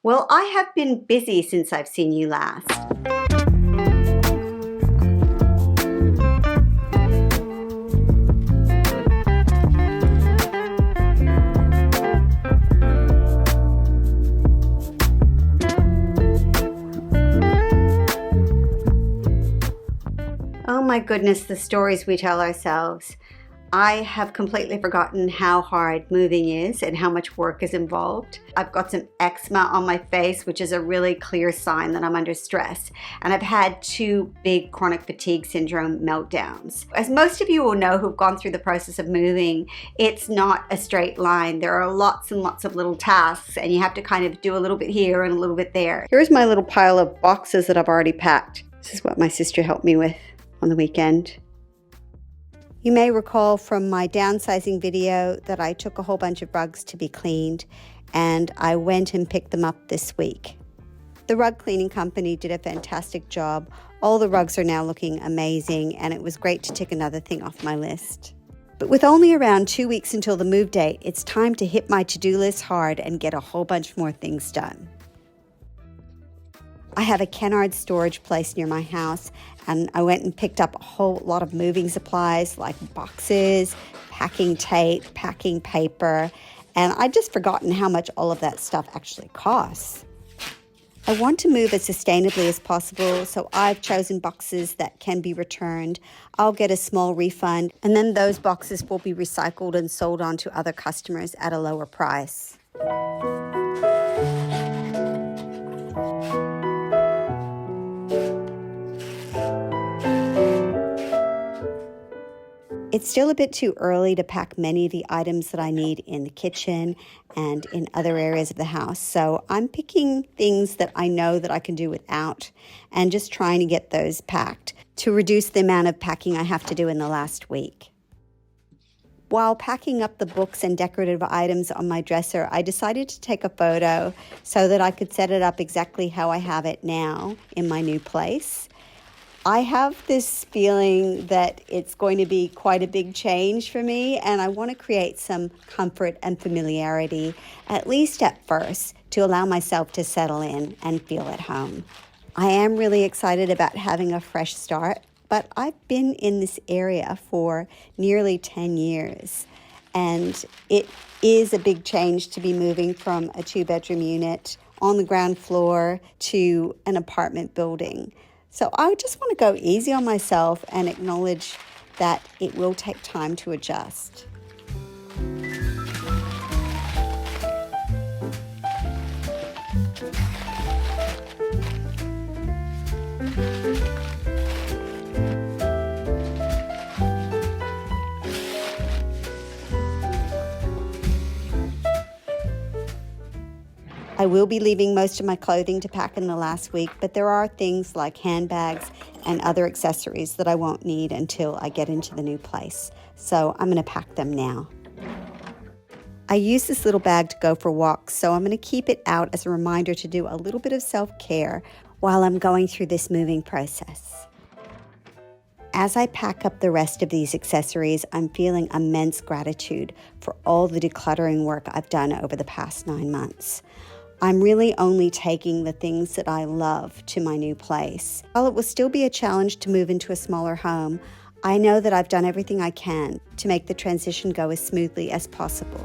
Well, I have been busy since I've seen you last. Oh my goodness, the stories we tell ourselves. I have completely forgotten how hard moving is and how much work is involved. I've got some eczema on my face, which is a really clear sign that I'm under stress. And I've had 2 big chronic fatigue syndrome meltdowns. As most of you will know who've gone through the process of moving, it's not a straight line. There are lots and lots of little tasks, and you have to kind of do a little bit here and a little bit there. Here's my little pile of boxes that I've already packed. This is what my sister helped me with on the weekend. You may recall from my downsizing video that I took a whole bunch of rugs to be cleaned, and I went and picked them up this week. The rug cleaning company did a fantastic job. All the rugs are now looking amazing, and it was great to tick another thing off my list. But with only around 2 weeks until the move date, it's time to hit my to-do list hard and get a whole bunch more things done. I have a Kennard storage place near my house, and I went and picked up a whole lot of moving supplies like boxes, packing tape, packing paper, and I'd just forgotten how much all of that stuff actually costs. I want to move as sustainably as possible, so I've chosen boxes that can be returned. I'll get a small refund, and then those boxes will be recycled and sold on to other customers at a lower price. It's still a bit too early to pack many of the items that I need in the kitchen and in other areas of the house. So I'm picking things that I know that I can do without and just trying to get those packed to reduce the amount of packing I have to do in the last week. While packing up the books and decorative items on my dresser, I decided to take a photo so that I could set it up exactly how I have it now in my new place. I have this feeling that it's going to be quite a big change for me, and I want to create some comfort and familiarity, at least at first, to allow myself to settle in and feel at home. I am really excited about having a fresh start, but I've been in this area for nearly 10 years, and it is a big change to be moving from a 2-bedroom unit on the ground floor to an apartment building. So I just want to go easy on myself and acknowledge that it will take time to adjust. I will be leaving most of my clothing to pack in the last week, but there are things like handbags and other accessories that I won't need until I get into the new place. So I'm going to pack them now. I use this little bag to go for walks, so I'm going to keep it out as a reminder to do a little bit of self-care while I'm going through this moving process. As I pack up the rest of these accessories, I'm feeling immense gratitude for all the decluttering work I've done over the past 9 months. I'm really only taking the things that I love to my new place. While it will still be a challenge to move into a smaller home, I know that I've done everything I can to make the transition go as smoothly as possible.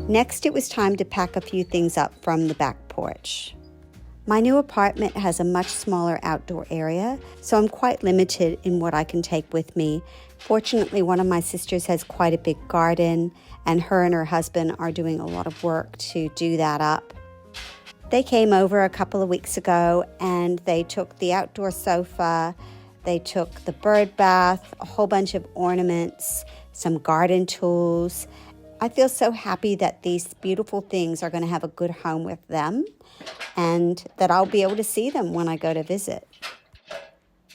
Next, it was time to pack a few things up from the back porch. My new apartment has a much smaller outdoor area, so I'm quite limited in what I can take with me. Fortunately, one of my sisters has quite a big garden, and her husband are doing a lot of work to do that up. They came over a couple of weeks ago, and they took the outdoor sofa, they took the bird bath, a whole bunch of ornaments, some garden tools. I feel so happy that these beautiful things are going to have a good home with them and that I'll be able to see them when I go to visit.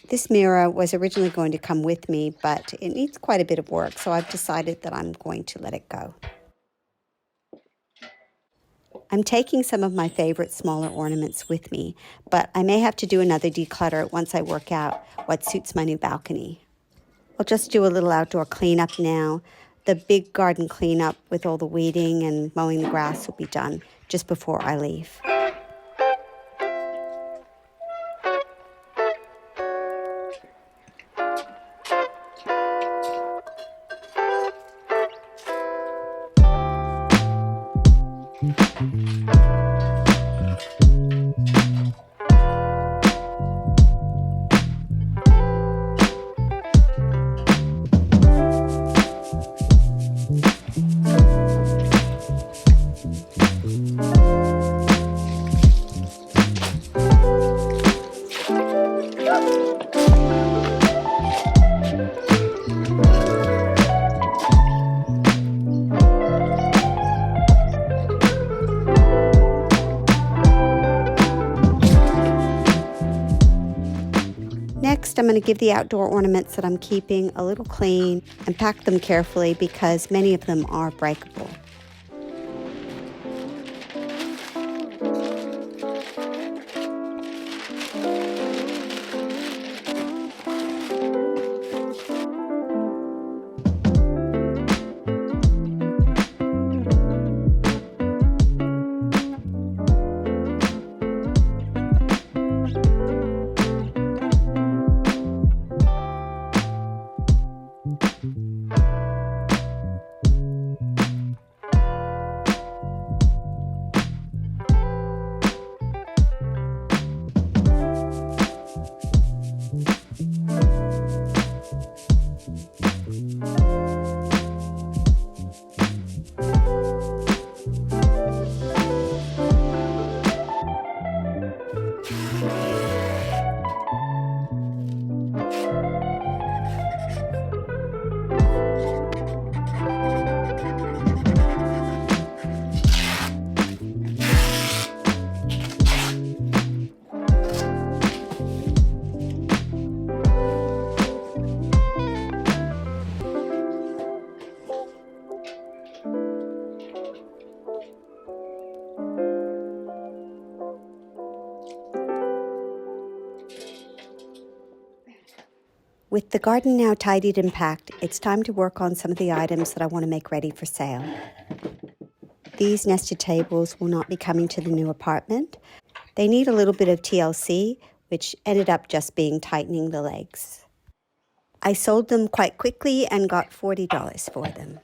This mirror was originally going to come with me, but it needs quite a bit of work, so I've decided that I'm going to let it go. I'm taking some of my favorite smaller ornaments with me, but I may have to do another declutter once I work out what suits my new balcony. I'll just do a little outdoor cleanup now. The big garden cleanup with all the weeding and mowing the grass will be done just before I leave. Next, I'm going to give the outdoor ornaments that I'm keeping a little clean and pack them carefully because many of them are breakable. With the garden now tidied and packed, it's time to work on some of the items that I want to make ready for sale. These nested tables will not be coming to the new apartment. They need a little bit of TLC, which ended up just being tightening the legs. I sold them quite quickly and got $40 for them.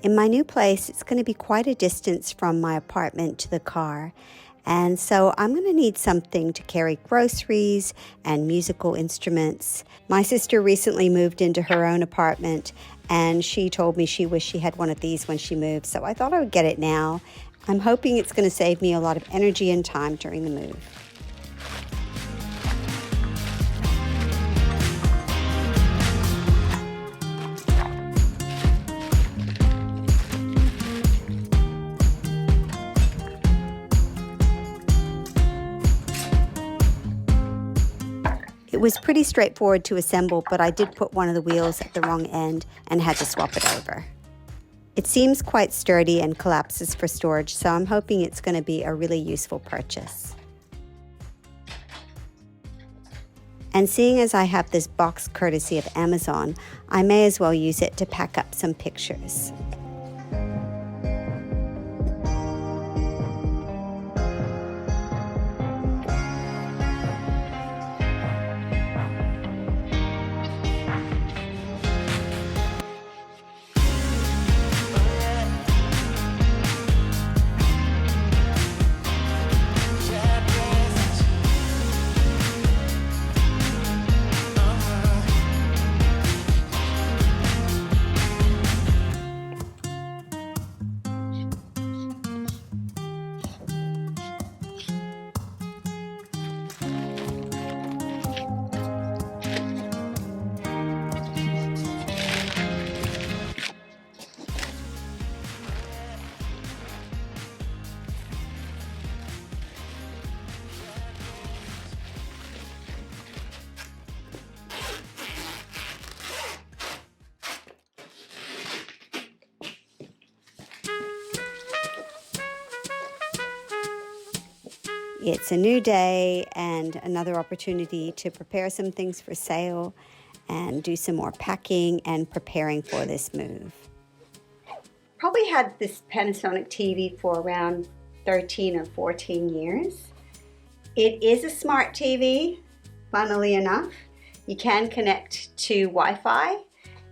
In my new place, it's going to be quite a distance from my apartment to the car, and so I'm going to need something to carry groceries and musical instruments. My sister recently moved into her own apartment, and she told me she wished she had one of these when she moved, so I thought I would get it now. I'm hoping it's going to save me a lot of energy and time during the move. It was pretty straightforward to assemble, but I did put one of the wheels at the wrong end and had to swap it over. It seems quite sturdy and collapses for storage, so I'm hoping it's going to be a really useful purchase. And seeing as I have this box courtesy of Amazon, I may as well use it to pack up some pictures. It's a new day and another opportunity to prepare some things for sale and do some more packing and preparing for this move. Probably had this Panasonic TV for around 13 or 14 years. It is a smart TV, funnily enough. You can connect to Wi-Fi.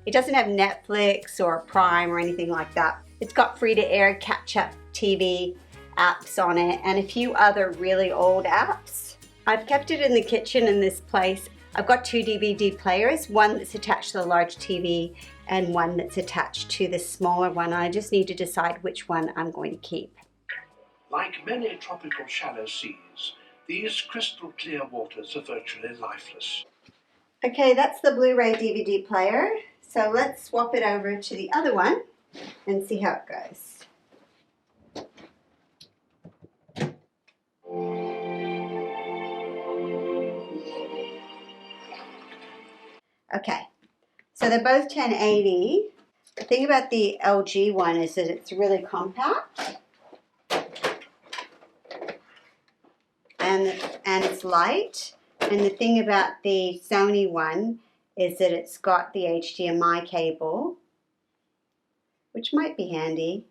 It doesn't have Netflix or Prime or anything like that. It's got free-to-air catch-up TV apps on it and a few other really old apps. I've kept it in the kitchen in this place. I've got 2 DVD players, one that's attached to the large TV and one that's attached to the smaller one. I just need to decide which one I'm going to keep. Like many tropical shallow seas, these crystal clear waters are virtually lifeless. Okay, that's the Blu-ray DVD player. So let's swap it over to the other one and see how it goes. Okay, so they're both 1080. The thing about the LG one is that it's really compact and it's light. And the thing about the Sony one is that it's got the HDMI cable, which might be handy,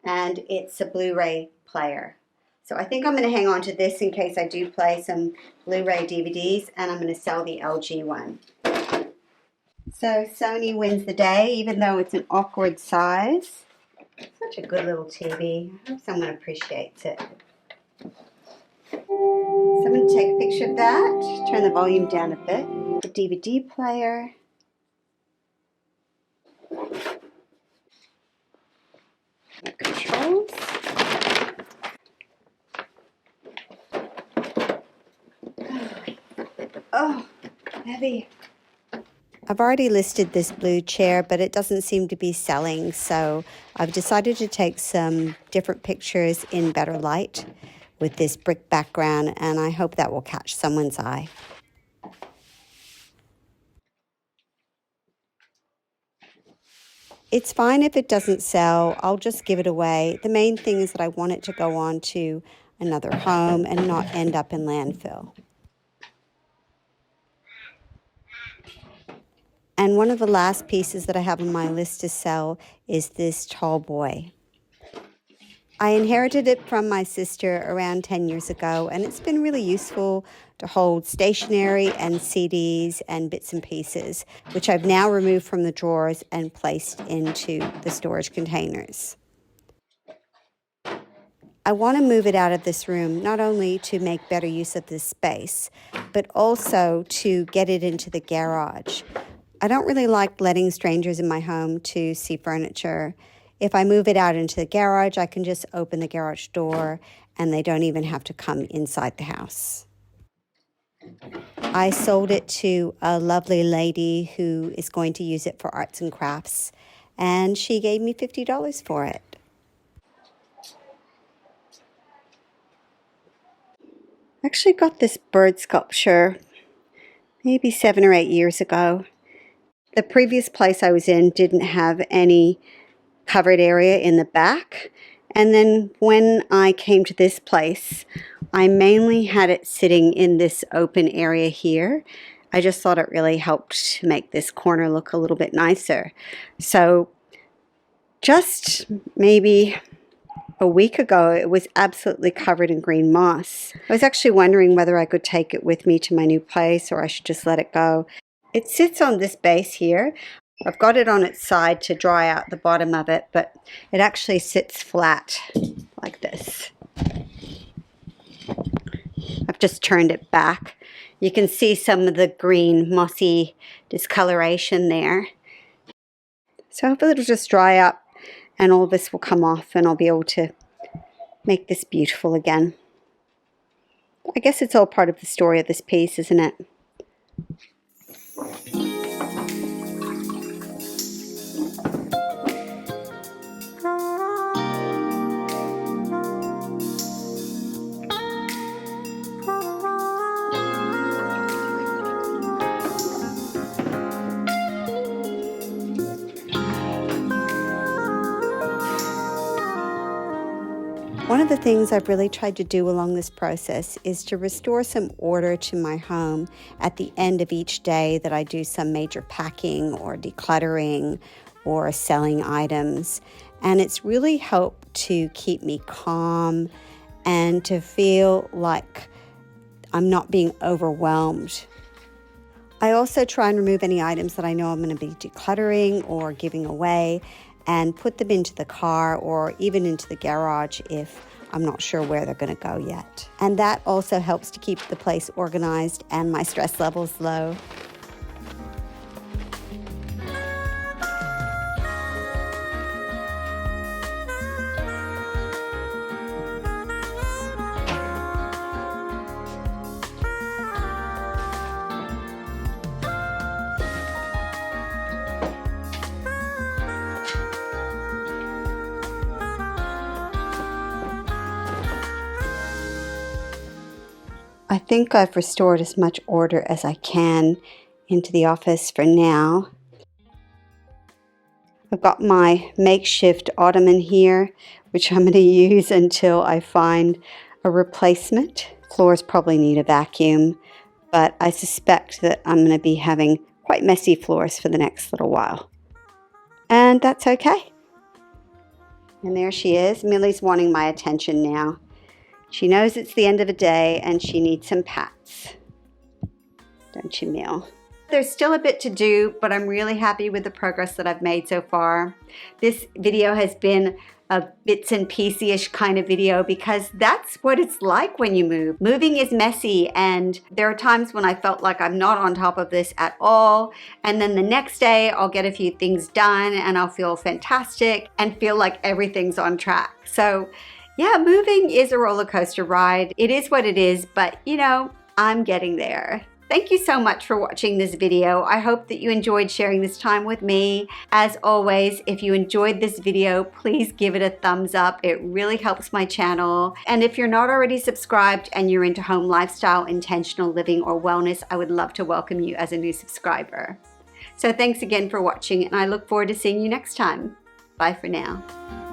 and it's a Blu-ray player. So I think I'm going to hang on to this in case I do play some Blu-ray DVDs, and I'm going to sell the LG one. So Sony wins the day, even though it's an awkward size. Such a good little TV. I hope someone appreciates it. So I'm going to take a picture of that, turn the volume down a bit. The DVD player. The controls. Oh, heavy. I've already listed this blue chair, but it doesn't seem to be selling, so I've decided to take some different pictures in better light with this brick background, and I hope that will catch someone's eye. It's fine if it doesn't sell. I'll just give it away. The main thing is that I want it to go on to another home and not end up in landfill. And one of the last pieces that I have on my list to sell is this tall boy. I inherited it from my sister around 10 years ago, and it's been really useful to hold stationery and CDs and bits and pieces, which I've now removed from the drawers and placed into the storage containers. I want to move it out of this room, not only to make better use of this space, but also to get it into the garage. I don't really like letting strangers in my home to see furniture. If I move it out into the garage, I can just open the garage door and they don't even have to come inside the house. I sold it to a lovely lady who is going to use it for arts and crafts, and she gave me $50 for it. I actually got this bird sculpture maybe 7 or 8 years ago. The previous place I was in didn't have any covered area in the back. And then when I came to this place, I mainly had it sitting in this open area here. I just thought it really helped to make this corner look a little bit nicer. So just maybe a week ago, it was absolutely covered in green moss. I was actually wondering whether I could take it with me to my new place or I should just let it go. It sits on this base here. I've got it on its side to dry out the bottom of it, but it actually sits flat like this. I've just turned it back. You can see some of the green mossy discoloration there. So hopefully it'll just dry up and all this will come off and I'll be able to make this beautiful again. I guess it's all part of the story of this piece, isn't it? One of the things I've really tried to do along this process is to restore some order to my home at the end of each day that I do some major packing or decluttering or selling items. And it's really helped to keep me calm and to feel like I'm not being overwhelmed. I also try and remove any items that I know I'm going to be decluttering or giving away and put them into the car or even into the garage if I'm not sure where they're going to go yet. And that also helps to keep the place organized and my stress levels low. I think I've restored as much order as I can into the office for now. I've got my makeshift ottoman here, which I'm going to use until I find a replacement. Floors probably need a vacuum, but I suspect that I'm going to be having quite messy floors for the next little while. And that's okay. And there she is. Millie's wanting my attention now. She knows it's the end of the day and she needs some pats. Don't you, Mill? There's still a bit to do, but I'm really happy with the progress that I've made so far. This video has been a bits and piece-ish kind of video because that's what it's like when you move. Moving is messy, and there are times when I felt like I'm not on top of this at all, and then the next day I'll get a few things done and I'll feel fantastic and feel like everything's on track. So yeah, moving is a roller coaster ride. It is what it is, but you know, I'm getting there. Thank you so much for watching this video. I hope that you enjoyed sharing this time with me. As always, if you enjoyed this video, please give it a thumbs up. It really helps my channel. And if you're not already subscribed and you're into home lifestyle, intentional living, or wellness, I would love to welcome you as a new subscriber. So thanks again for watching, and I look forward to seeing you next time. Bye for now.